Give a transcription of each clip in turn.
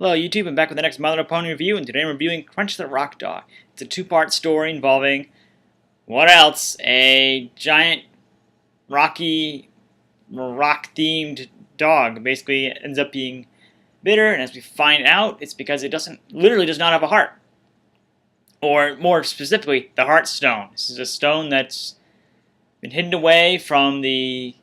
Hello YouTube, I'm back with the next My Little Pony review, and today I'm reviewing Crunch the Rock Dog. It's a two-part story involving, what else? A giant rock-themed dog. Basically ends up being bitter, and as we find out, it's because it literally does not have a heart. Or more specifically, the heart stone. This is a stone that's been hidden away from the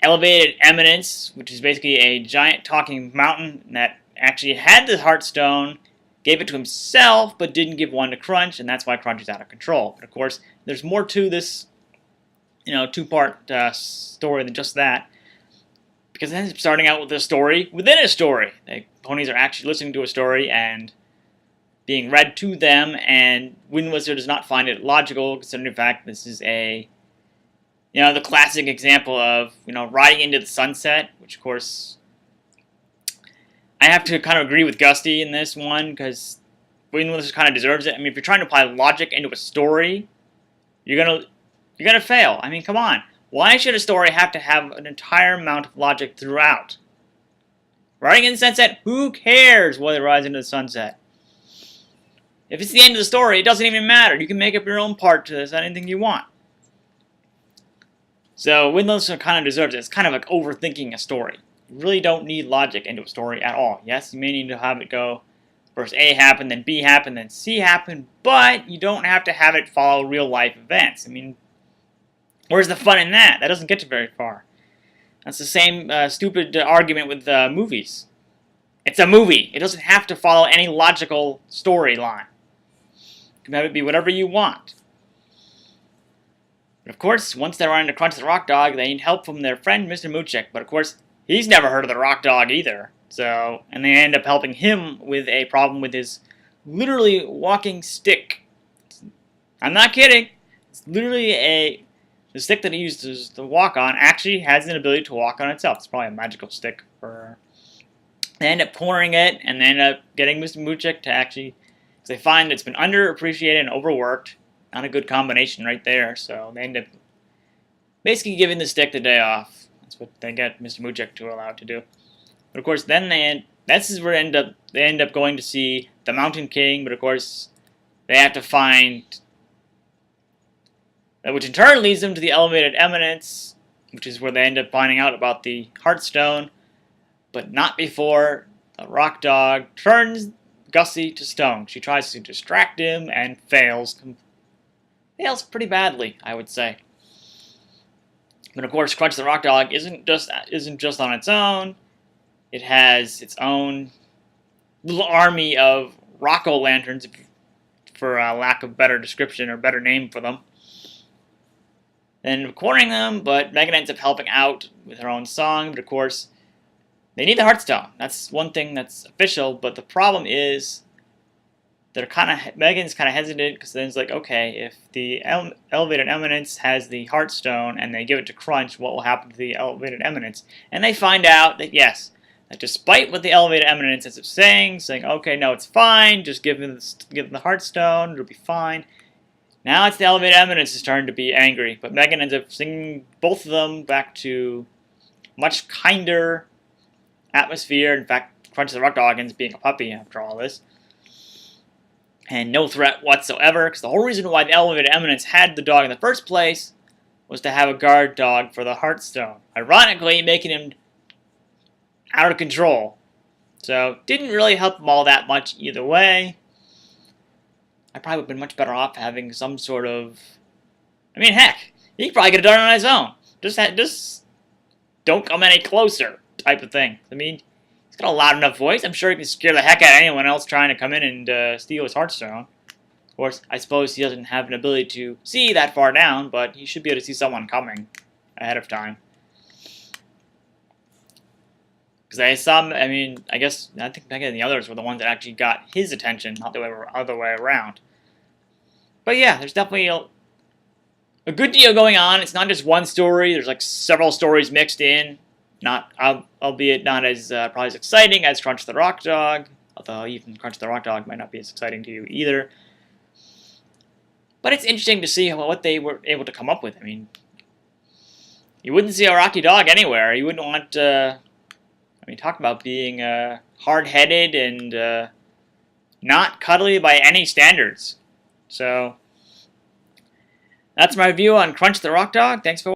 elevated eminence, which is basically a giant talking mountain that actually had the Heartstone, gave it to himself, but didn't give one to Crunch, and that's why Crunch is out of control. But of course, there's more to this, two-part story than just that, because it ends up starting out with a story within a story. The ponies are actually listening to a story and being read to them, and Wind Wizard does not find it logical, considering the fact this is the classic example of, riding into the sunset, which of course I have to kind of agree with Gusty in this one, because Wind Wizard kind of deserves it. I mean, if you're trying to apply logic into a story, you're gonna fail. I mean, come on. Why should a story have to have an entire amount of logic throughout? Riding in the sunset, who cares whether it rides into the sunset? If it's the end of the story, it doesn't even matter. You can make up your own part to this, anything you want. So Wind Wizard kind of deserves it. It's kind of like overthinking a story. You really don't need logic into a story at all. Yes, you may need to have it go first A happen, then B happen, then C happen, but you don't have to have it follow real life events. I mean, where's the fun in that? That doesn't get you very far. That's the same stupid argument with movies. It's a movie. It doesn't have to follow any logical storyline. You can have it be whatever you want. But of course, once they're on to Crunch the Rock Dog, they need help from their friend Mr. Moochek. But of course, he's never heard of the Rock Dog either. And they end up helping him with a problem with his literally walking stick. I'm not kidding. It's literally the stick that he uses to walk on actually has an ability to walk on itself. It's probably a magical stick. They end up cornering it, and they end up getting Mr. Moochek to actually, because they find it's been underappreciated and overworked. Not a good combination right there. So they end up basically giving the stick the day off. That's what they get Mr. Moochek to allow it to do. But of course, then this is where they end up going to see the Mountain King. But of course, they have to find, which in turn leads them to the elevated eminence, which is where they end up finding out about the Heartstone, but not before the Rock Dog turns Gussie to stone. She tries to distract him and fails pretty badly, I would say. But of course, Crunch the Rock Dog isn't just on its own. It has its own little army of Rocco-lanterns, for lack of better description or better name for them. And cornering them, but Megan ends up helping out with her own song. But of course, they need the Heartstone. That's one thing that's official. But the problem is, Megan's kind of hesitant, because then it's like, okay, if the elevated eminence has the Heartstone and they give it to Crunch, what will happen to the elevated eminence? And they find out that yes, that despite what the elevated eminence ends up saying, okay, no, it's fine, just give them the Heartstone, it'll be fine. Now it's the elevated eminence's turn to be angry, but Megan ends up singing both of them back to much kinder atmosphere. In fact, Crunch the Rock Dog ends up being a puppy after all this. And no threat whatsoever, because the whole reason why the elevated eminence had the dog in the first place was to have a guard dog for the Heartstone. Ironically, making him out of control. So, didn't really help him all that much either way. I probably would have been much better off having some sort of... I mean, heck, he probably could have done it on his own. Just don't come any closer type of thing. I mean, he's got a loud enough voice. I'm sure he can scare the heck out of anyone else trying to come in and steal his Heartstone. Of course, I suppose he doesn't have an ability to see that far down, but he should be able to see someone coming ahead of time. Because I think Megan and the others were the ones that actually got his attention, not the other way around. But yeah, there's definitely a good deal going on. It's not just one story. There's like several stories mixed in. Albeit not as probably as exciting as Crunch the Rock Dog, although even Crunch the Rock Dog might not be as exciting to you either. But it's interesting to see what they were able to come up with. I mean, you wouldn't see a Rocky Dog anywhere. You wouldn't want I mean, talk about being hard-headed and not cuddly by any standards. So that's my view on Crunch the Rock Dog. Thanks for watching.